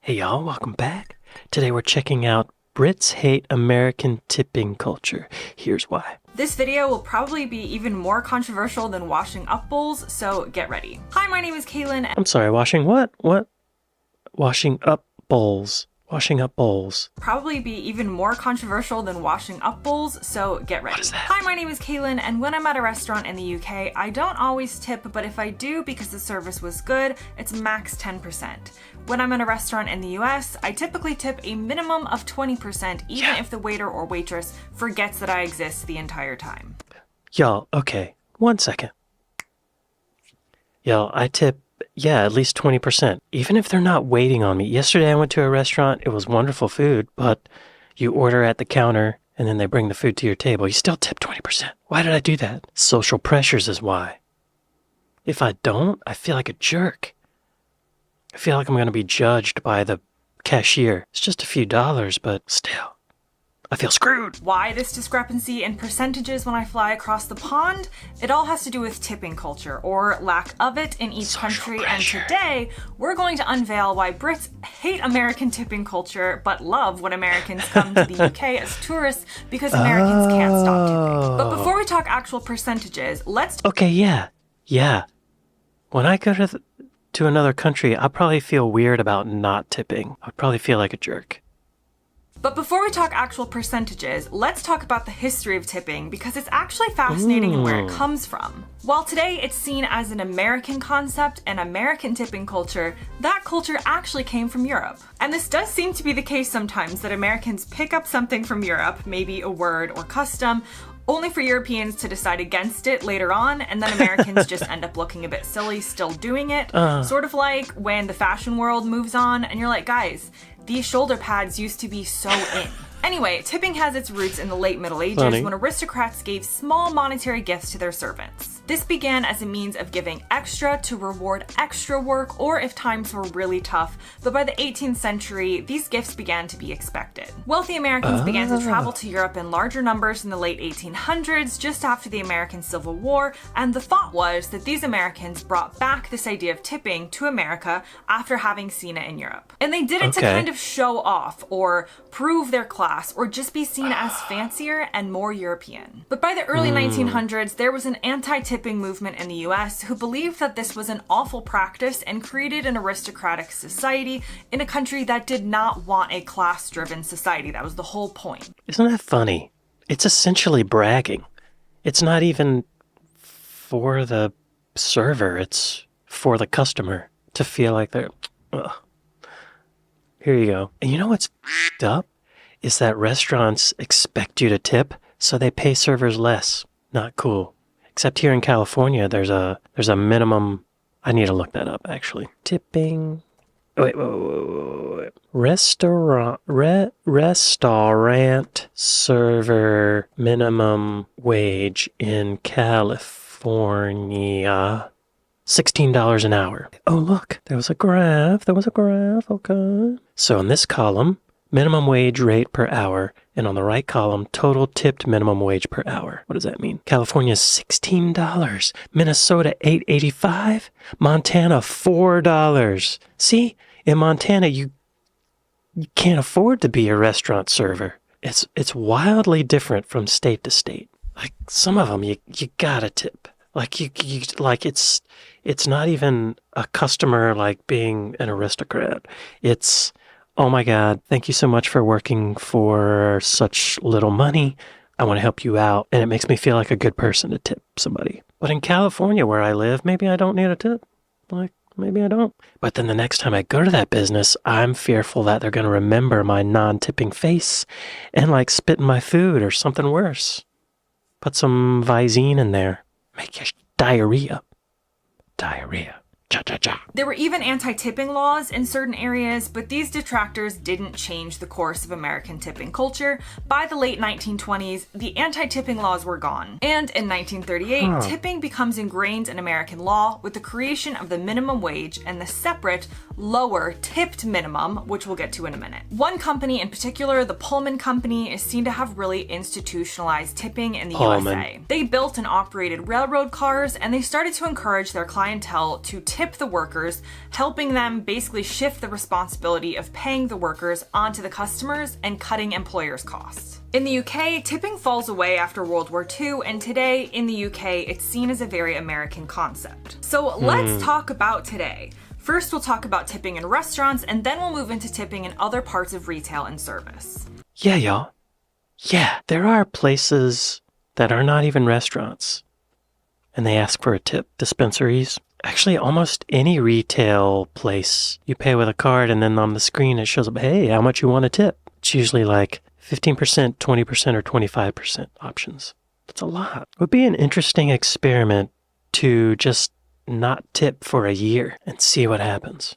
Hey y'all, welcome back. Today we're checking out Brits hate American tipping culture. Here's why. This video will probably be even more controversial than washing up bowls, so get ready. Hi, my name is Kaylin. I'm sorry, washing what? What? Washing up bowls. Washing up bowls. Probably be even more controversial than washing up bowls, so get ready. What is that? Hi, my name is Kaylin, and when I'm at a restaurant in the UK, I don't always tip, but if I do because the service was good, it's max 10%. When I'm in a restaurant in the US, I typically tip a minimum of 20%, even if the waiter or waitress forgets that I exist the entire time. Y'all, okay, 1 second. Y'all, I tip, at least 20%, even if they're not waiting on me. Yesterday I went to a restaurant, it was wonderful food, but you order at the counter and then they bring the food to your table. You still tip 20%. Why did I do that? Social pressures is why. If I don't, I feel like a jerk. I feel like I'm going to be judged by the cashier. It's just a few dollars, but still, I feel screwed. Why this discrepancy in percentages when I fly across the pond? It all has to do with tipping culture, or lack of it in each country. Pressure. And today, we're going to unveil why Brits hate American tipping culture, but love when Americans come to the UK as tourists because Americans can't stop tipping. But before we talk actual percentages, let's... Okay, yeah. When I go to another country, I'll probably feel weird about not tipping. I'd probably feel like a jerk. But before we talk actual percentages, let's talk about the history of tipping because it's actually fascinating and where it comes from. While today it's seen as an American concept and American tipping culture, that culture actually came from Europe. And this does seem to be the case sometimes that Americans pick up something from Europe, maybe a word or custom, only for Europeans to decide against it later on, and then Americans just end up looking a bit silly still doing it. Sort of like when the fashion world moves on and you're like, guys, these shoulder pads used to be so in. Anyway, tipping has its roots in the late Middle Ages when aristocrats gave small monetary gifts to their servants. This began as a means of giving extra to reward extra work or if times were really tough, but by the 18th century, these gifts began to be expected. Wealthy Americans began to travel to Europe in larger numbers in the late 1800s, just after the American Civil War, and the thought was that these Americans brought back this idea of tipping to America after having seen it in Europe. And they did it to kind of show off or prove their class or just be seen as fancier and more European. But by the early 1900s, there was an anti-tipping movement in the US who believed that this was an awful practice and created an aristocratic society in a country that did not want a class-driven society. That was the whole point. Isn't that funny? It's essentially bragging. It's not even for the server, it's for the customer to feel like they're, Here you go. And you know what's f***ed up? Is that restaurants expect you to tip, so they pay servers less. Not cool. Except here in California, there's a minimum. I need to look that up, actually. Tipping. Wait. Restaurant server minimum wage in California. $16 an hour. Oh, look, there was a graph. Okay. So in this column, minimum wage rate per hour, and on the right column, total tipped minimum wage per hour. What does that mean? California $16, Minnesota $8.85, Montana $4. See, in Montana, you can't afford to be a restaurant server. It's wildly different from state to state. Like some of them, you gotta tip. Like it's not even a customer like being an aristocrat. It's, oh my God, thank you so much for working for such little money. I want to help you out. And it makes me feel like a good person to tip somebody. But in California where I live, maybe I don't need a tip. Like, maybe I don't. But then the next time I go to that business, I'm fearful that they're going to remember my non-tipping face and like spit in my food or something worse. Put some Visine in there. Make you diarrhea. Cha-cha-cha. There were even anti-tipping laws in certain areas, but these detractors didn't change the course of American tipping culture. By the late 1920s, the anti-tipping laws were gone. And in 1938, tipping becomes ingrained in American law with the creation of the minimum wage and the separate, lower tipped minimum, which we'll get to in a minute. One company in particular, the Pullman Company, is seen to have really institutionalized tipping in the USA. They built and operated railroad cars, and they started to encourage their clientele to tip tip the workers, helping them basically shift the responsibility of paying the workers onto the customers and cutting employers' costs. In the UK, tipping falls away after World War II, and today in the UK, it's seen as a very American concept. So let's talk about today. First, we'll talk about tipping in restaurants, and then we'll move into tipping in other parts of retail and service. Yeah, y'all. Yeah, there are places that are not even restaurants, and they ask for a tip. Dispensaries. Actually, almost any retail place, you pay with a card, and then on the screen it shows up, hey, how much you want to tip? It's usually like 15%, 20%, or 25% options. That's a lot. It would be an interesting experiment to just not tip for a year and see what happens.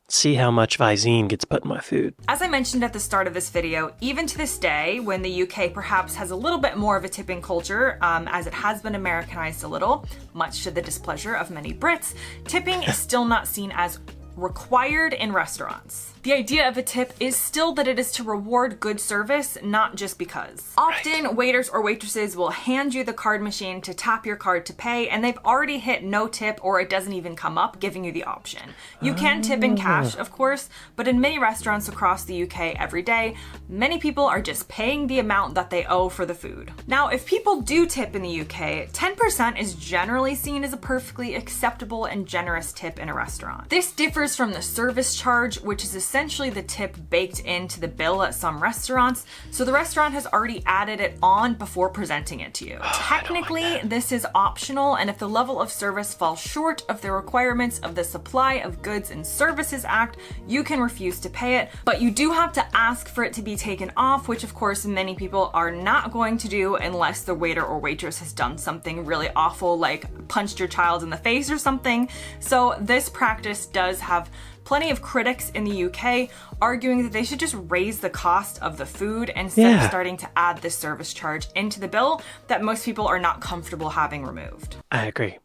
See how much Visine gets put in my food. As I mentioned at the start of this video, even to this day, when the UK perhaps has a little bit more of a tipping culture, as it has been Americanized a little, much to the displeasure of many Brits, tipping is still not seen as required in restaurants. The idea of a tip is still that it is to reward good service, not just because. Often, waiters or waitresses will hand you the card machine to tap your card to pay, and they've already hit no tip or it doesn't even come up, giving you the option. You can tip in cash, of course, but in many restaurants across the UK every day, many people are just paying the amount that they owe for the food. Now, if people do tip in the UK, 10% is generally seen as a perfectly acceptable and generous tip in a restaurant. This differs from the service charge, which is essentially the tip baked into the bill at some restaurants, so the restaurant has already added it on before presenting it to you. Technically, this is optional, and if the level of service falls short of the requirements of the Supply of Goods and Services Act, you can refuse to pay it, but you do have to ask for it to be taken off, which of course many people are not going to do unless the waiter or waitress has done something really awful, like punched your child in the face or something. So this practice does have plenty of critics in the UK arguing that they should just raise the cost of the food instead of starting to add this service charge into the bill that most people are not comfortable having removed. I agree.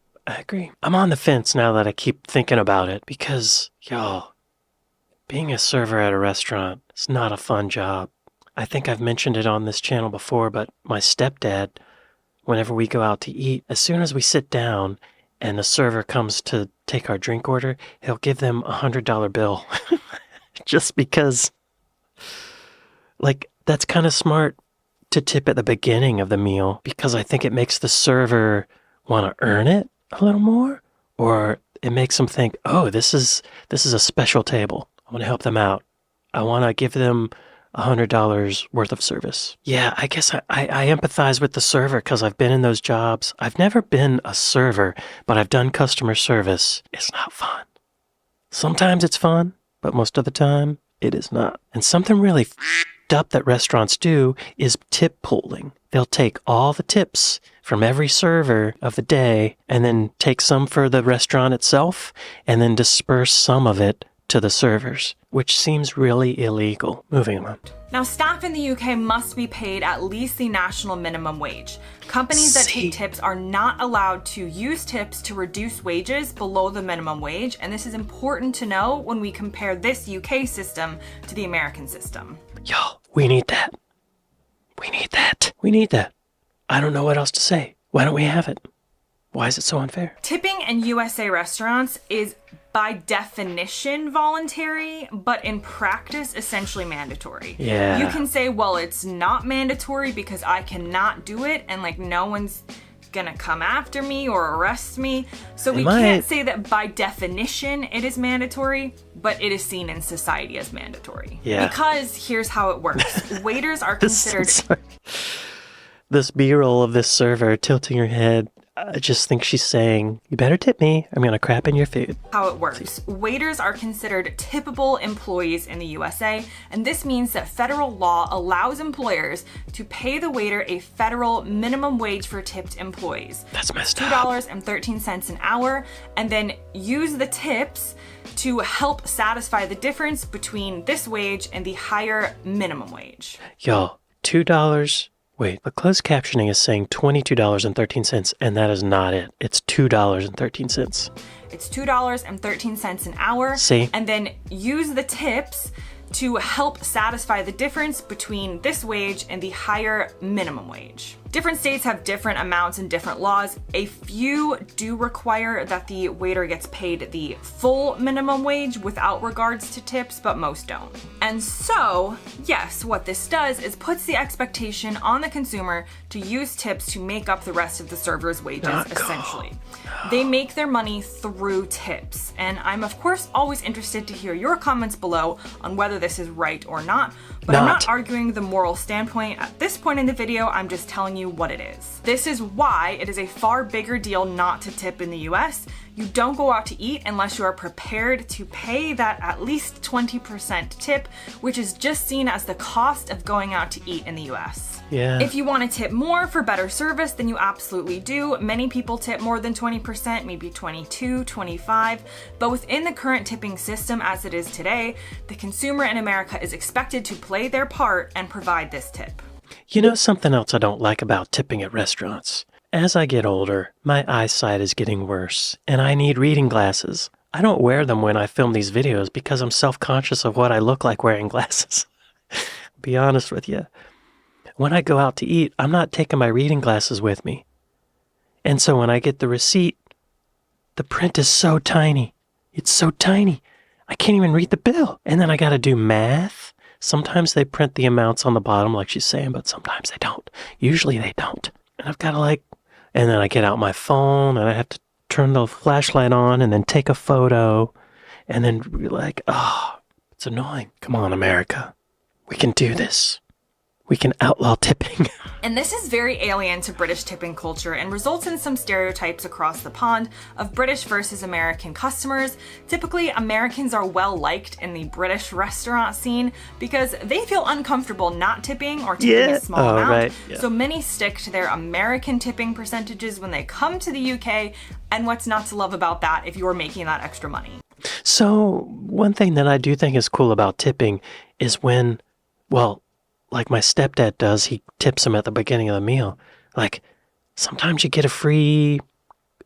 I'm on the fence now that I keep thinking about it because, y'all, being a server at a restaurant is not a fun job. I think I've mentioned it on this channel before, but my stepdad, whenever we go out to eat, as soon as we sit down and the server comes to take our drink order, he'll give them $100 bill. Just because, like, that's kind of smart to tip at the beginning of the meal because I think it makes the server want to earn it a little more, or it makes them think, oh, this is a special table. I want to help them out. I want to give them $100 worth of service. Yeah, I guess I empathize with the server because I've been in those jobs. I've never been a server, but I've done customer service. It's not fun. Sometimes it's fun, but most of the time it is not. And something really f***ed up that restaurants do is tip pooling. They'll take all the tips from every server of the day and then take some for the restaurant itself and then disperse some of it to the servers, which seems really illegal. Moving on. Now, staff in the UK must be paid at least the national minimum wage. Companies that take tips are not allowed to use tips to reduce wages below the minimum wage, and this is important to know when we compare this UK system to the American system. Y'all, we need that. We need that. We need that. I don't know what else to say. Why don't we have it? Why is it so unfair? Tipping in USA restaurants is by definition voluntary, but in practice essentially mandatory. Yeah. You can say, well, it's not mandatory because I cannot do it and like no one's gonna come after me or arrest me. So we can't say that by definition it is mandatory, but it is seen in society as mandatory. Yeah. Because here's how it works. Waiters are considered... This B-roll of this server tilting her head, I just think she's saying, you better tip me, I'm gonna crap in your food. How it works. Waiters are considered tippable employees in the USA, and this means that federal law allows employers to pay the waiter a federal minimum wage for tipped employees. That's messed up. $2.13 an hour, and then use the tips to help satisfy the difference between this wage and the higher minimum wage. Y'all, $2... Wait, the closed captioning is saying $22.13, and that is not it. It's $2.13. It's $2.13 an hour. See? And then use the tips to help satisfy the difference between this wage and the higher minimum wage. Different states have different amounts and different laws. A few do require that the waiter gets paid the full minimum wage without regards to tips, but most don't. And so, yes, what this does is puts the expectation on the consumer to use tips to make up the rest of the server's wages, essentially. They make their money through tips. And I'm, of course, always interested to hear your comments below on whether this is right or not. But I'm not arguing the moral standpoint at this point in the video. I'm just telling you what it is. This is why it is a far bigger deal not to tip in the US. You don't go out to eat unless you are prepared to pay that at least 20% tip, which is just seen as the cost of going out to eat in the US. Yeah. If you want to tip more for better service, then you absolutely do. Many people tip more than 20%, maybe 22, 25. But within the current tipping system as it is today, the consumer in America is expected to play their part and provide this tip. You know something else I don't like about tipping at restaurants? As I get older, my eyesight is getting worse, and I need reading glasses. I don't wear them when I film these videos because I'm self-conscious of what I look like wearing glasses. Be honest with you. When I go out to eat, I'm not taking my reading glasses with me. And so when I get the receipt, the print is so tiny. It's so tiny. I can't even read the bill. And then I got to do math. Sometimes they print the amounts on the bottom like she's saying, but sometimes they don't. Usually they don't. And I've got to and then I get out my phone and I have to turn the flashlight on and then take a photo and then it's annoying. Come on, America. We can do this. We can outlaw tipping. And this is very alien to British tipping culture and results in some stereotypes across the pond of British versus American customers. Typically, Americans are well liked in the British restaurant scene because they feel uncomfortable not tipping or tipping a small amount. Right. Yeah. So many stick to their American tipping percentages when they come to the UK. And what's not to love about that if you're making that extra money? So one thing that I do think is cool about tipping is when, like my stepdad does, he tips them at the beginning of the meal. Like, sometimes you get a free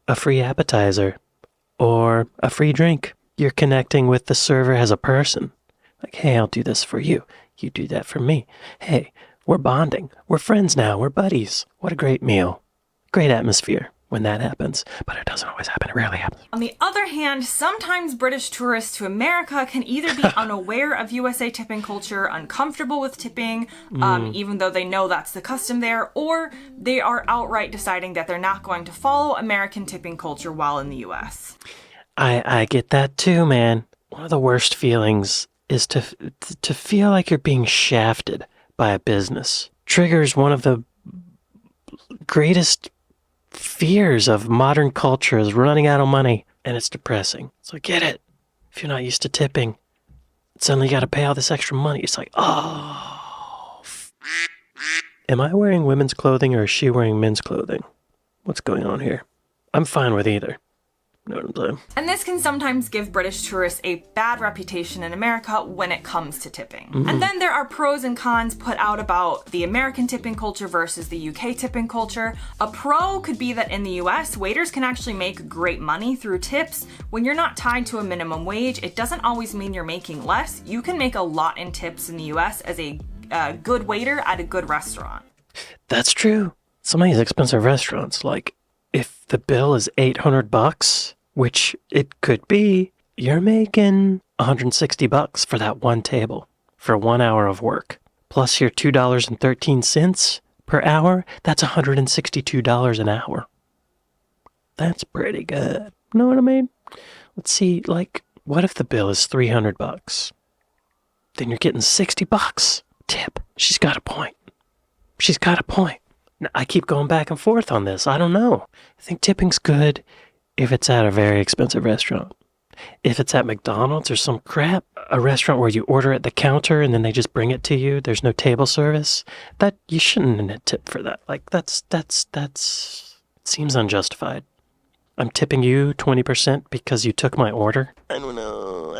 appetizer or a free drink. You're connecting with the server as a person. Like, hey, I'll do this for you. You do that for me. Hey, we're bonding. We're friends now. We're buddies. What a great meal. Great atmosphere when that happens. But it doesn't always happen. It rarely happens. On the other hand, sometimes British tourists to America can either be unaware of USA tipping culture, uncomfortable with tipping, even though they know that's the custom there, or they are outright deciding that they're not going to follow American tipping culture while in the US. I get that too, man. One of the worst feelings is to feel like you're being shafted by a business. Triggers one of the greatest fears of modern culture is running out of money, and it's depressing. So get it. If you're not used to tipping, suddenly you got to pay all this extra money. It's like, Am I wearing women's clothing or is she wearing men's clothing? What's going on here? I'm fine with either. You know what I'm saying? And this can sometimes give British tourists a bad reputation in America when it comes to tipping. And then there are pros and cons put out about the American tipping culture versus the UK tipping culture. A pro could be that in the US, waiters can actually make great money through tips. When you're not tied to a minimum wage, it doesn't always mean you're making less. You can make a lot in tips in the US as a good waiter at a good restaurant. That's true. Some of these expensive restaurants, like if the bill is $800, which it could be, you're making $160 for that one table for 1 hour of work. Plus your $2.13 per hour, that's $162 an hour. That's pretty good. Know what I mean? Let's see, what if the bill is $300? Then you're getting $60 tip. She's got a point. Now, I keep going back and forth on this. I don't know. I think tipping's good if it's at a very expensive restaurant. If it's at McDonald's or some crap, a restaurant where you order at the counter and then they just bring it to you, there's no table service, that you shouldn't tip for that. That's seems unjustified. I'm tipping you 20% because you took my order. I don't know.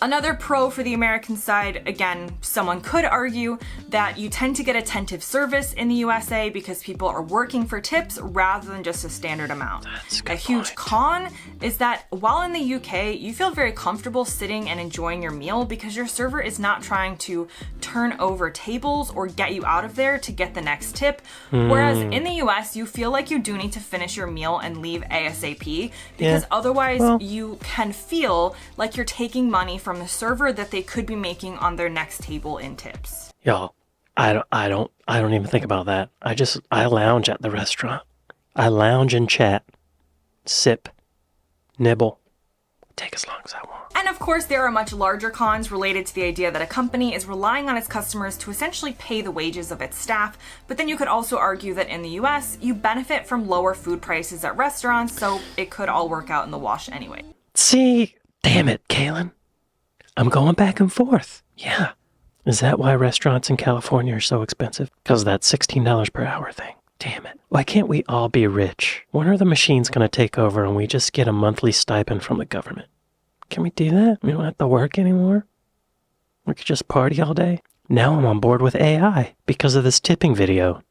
Another pro for the American side, again, someone could argue that you tend to get attentive service in the USA because people are working for tips rather than just a standard amount. That's a A good huge point. con is that while in the UK, you feel very comfortable sitting and enjoying your meal because your server is not trying to turn over tables or get you out of there to get the next tip. Whereas in the US, you feel like you do need to finish your meal and leave ASAP because otherwise you can feel like you're taking money from the server that they could be making on their next table in tips. Y'all, I don't even think about that. I lounge at the restaurant. I lounge and chat, sip, nibble, take as long as I want. And of course, there are much larger cons related to the idea that a company is relying on its customers to essentially pay the wages of its staff. But then you could also argue that in the US, you benefit from lower food prices at restaurants, so it could all work out in the wash anyway. See, damn it, Kaylin. I'm going back and forth. Yeah. Is that why restaurants in California are so expensive? Because of that $16 per hour thing. Damn it. Why can't we all be rich? When are the machines going to take over and we just get a monthly stipend from the government? Can we do that? We don't have to work anymore? We could just party all day? Now I'm on board with AI because of this tipping video.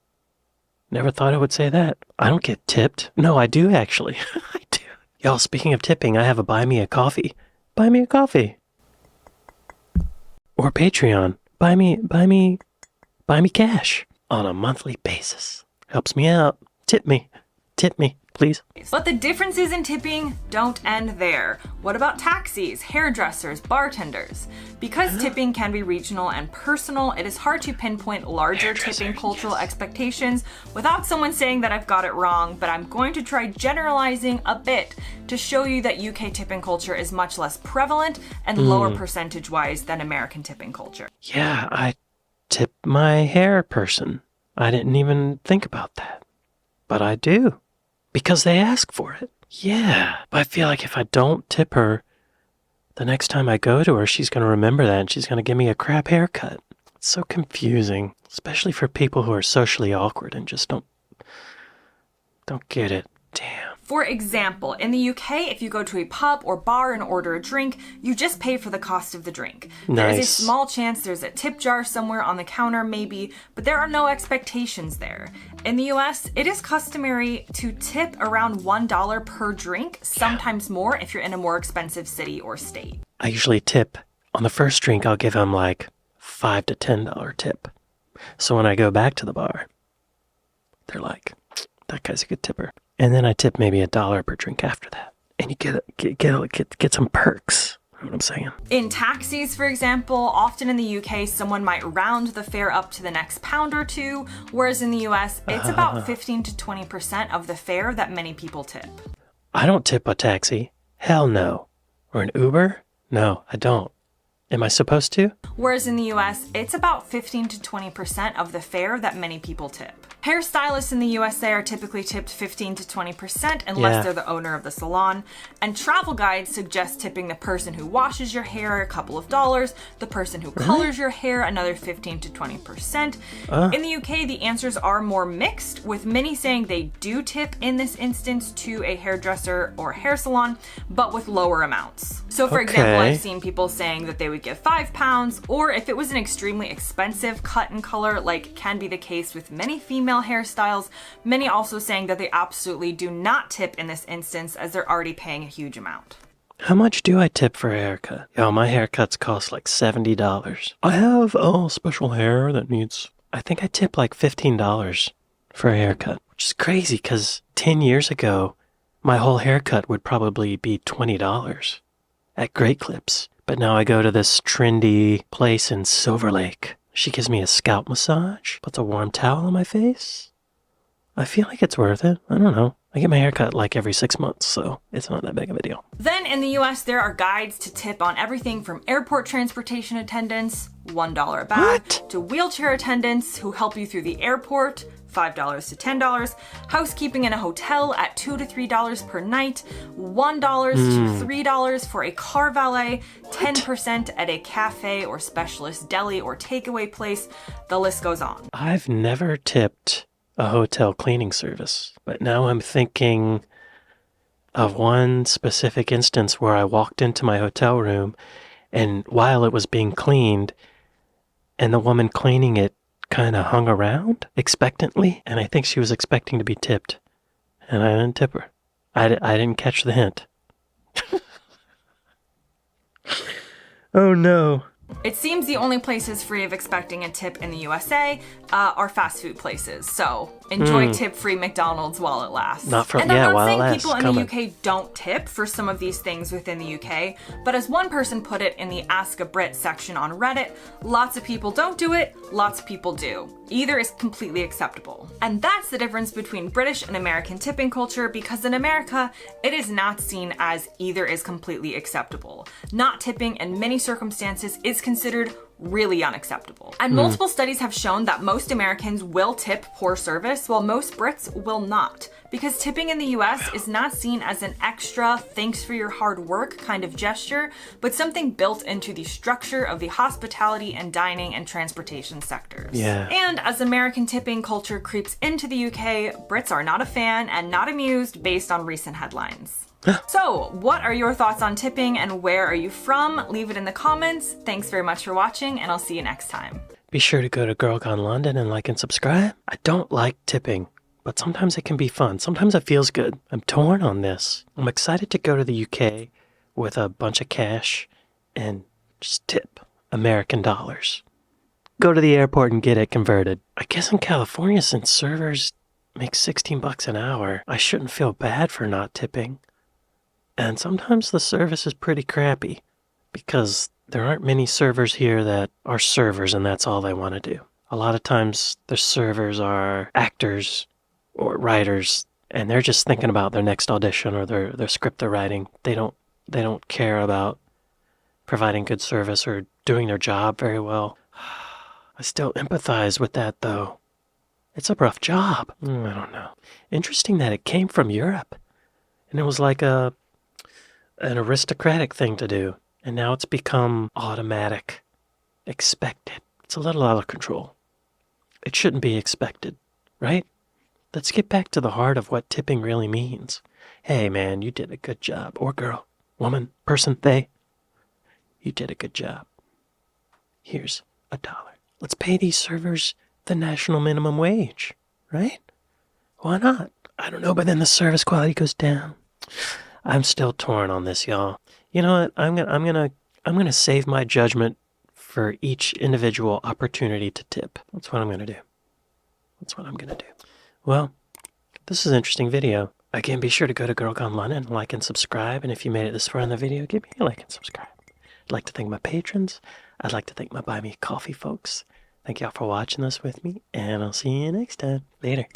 Never thought I would say that. I don't get tipped. No, I do actually. I do. Y'all, speaking of tipping, I have a buy me a coffee. Buy me a coffee. Or Patreon. Buy me cash on a monthly basis. Helps me out. Tip me, please. But the differences in tipping don't end there. What about taxis, hairdressers, bartenders? Because tipping can be regional and personal, it is hard to pinpoint larger tipping cultural expectations without someone saying that I've got it wrong, but I'm going to try generalizing a bit to show you that UK tipping culture is much less prevalent and lower percentage-wise than American tipping culture. Yeah, I tip my hair person. I didn't even think about that. But I do. Because they ask for it. Yeah. But I feel like if I don't tip her, the next time I go to her, she's going to remember that and she's going to give me a crap haircut. It's so confusing, especially for people who are socially awkward and just don't get it. Damn. For example, in the UK, if you go to a pub or bar and order a drink, you just pay for the cost of the drink. There is a Nice. small chance there's a tip jar somewhere on the counter, maybe, but there are no expectations there. In the US, it is customary to tip around $1 per drink, sometimes more if you're in a more expensive city or state. I usually tip. On the first drink, I'll give them like $5 to $10 tip. So when I go back to the bar, they're like, that guy's a good tipper. And then I tip maybe $1 per drink after that. And you get some perks. You know what I'm saying? In taxis, for example, often in the UK, someone might round the fare up to the next pound or two, whereas in the US, it's about 15 to 20% of the fare that many people tip. I don't tip a taxi. Hell no. Or an Uber? No, I don't. Am I supposed to? Whereas in the US, it's about 15 to 20% of the fare that many people tip. Hairstylists in the USA are typically tipped 15 to 20% unless Yeah. they're the owner of the salon. And travel guides suggest tipping the person who washes your hair a couple of dollars, the person who colors your hair another 15 to 20%. In the UK, the answers are more mixed, with many saying they do tip in this instance to a hairdresser or hair salon, but with lower amounts. So for example, Okay. I've seen people saying that they would give £5, or if it was an extremely expensive cut and color, like can be the case with many female hairstyles, many also saying that they absolutely do not tip in this instance as they're already paying a huge amount. How much do I tip for a haircut? Yo, my haircuts cost like $70. I have special hair that needs... I think I tip like $15 for a haircut, which is crazy because 10 years ago, my whole haircut would probably be $20 at Great Clips. But now I go to this trendy place in Silver Lake. She gives me a scalp massage, puts a warm towel on my face. I feel like it's worth it. I don't know. I get my hair cut like every 6 months, so it's not that big of a deal. Then in the US, there are guides to tip on everything from airport transportation attendants, $1 a bag, What? to wheelchair attendants who help you through the airport, $5 to $10, housekeeping in a hotel at $2 to $3 per night, $1 to $3 for a car valet, 10% at a cafe or specialist deli or takeaway place. The list goes on. I've never tipped a hotel cleaning service, but now I'm thinking of one specific instance where I walked into my hotel room And while it was being cleaned, and the woman cleaning it kind of hung around expectantly, and I think she was expecting to be tipped. And I didn't tip her. I didn't catch the hint. Oh no. It seems the only places free of expecting a tip in the USA are fast food places. So enjoy tip-free McDonald's while it lasts. Not for, and yeah, I'm not while it saying lasts. people in the UK don't tip for some of these things within the UK, but as one person put it in the Ask a Brit section on Reddit, lots of people don't do it, lots of people do. Either is completely acceptable. And that's the difference between British and American tipping culture, because in America, it is not seen as either is completely acceptable. Not tipping in many circumstances is considered really unacceptable. And multiple studies have shown that most Americans will tip poor service, while most Brits will not. Because tipping in the US is not seen as an extra thanks for your hard work kind of gesture, but something built into the structure of the hospitality and dining and transportation sectors. Yeah. And as American tipping culture creeps into the UK, Brits are not a fan and not amused based on recent headlines. So, what are your thoughts on tipping and where are you from? Leave it in the comments. Thanks very much for watching, and I'll see you next time. Be sure to go to Girl Gone London and like and subscribe. I don't like tipping, but sometimes it can be fun. Sometimes it feels good. I'm torn on this. I'm excited to go to the UK with a bunch of cash and just tip American dollars. Go to the airport and get it converted. I guess in California, since servers make $16 an hour, I shouldn't feel bad for not tipping. And sometimes the service is pretty crappy because there aren't many servers here that are servers and that's all they want to do. A lot of times the servers are actors or writers and they're just thinking about their next audition or their script they're writing. They don't care about providing good service or doing their job very well. I still empathize with that though. It's a rough job. I don't know. Interesting that it came from Europe and it was like an aristocratic thing to do, and now it's become automatic, expected. It's a little out of control. It shouldn't be expected, right? Let's get back to the heart of what tipping really means. Hey man, you did a good job. Or girl, woman, person, they. You did a good job. Here's $1. Let's pay these servers the national minimum wage, right? Why not? I don't know, but then the service quality goes down. I'm still torn on this, y'all. You know what? I'm gonna save my judgment for each individual opportunity to tip. That's what I'm gonna do. That's what I'm gonna do. Well, this is an interesting video. Again, be sure to go to Girl Gone London, like and subscribe. And if you made it this far in the video, give me a like and subscribe. I'd like to thank my patrons. I'd like to thank my Buy Me Coffee folks. Thank y'all for watching this with me, and I'll see you next time. Later.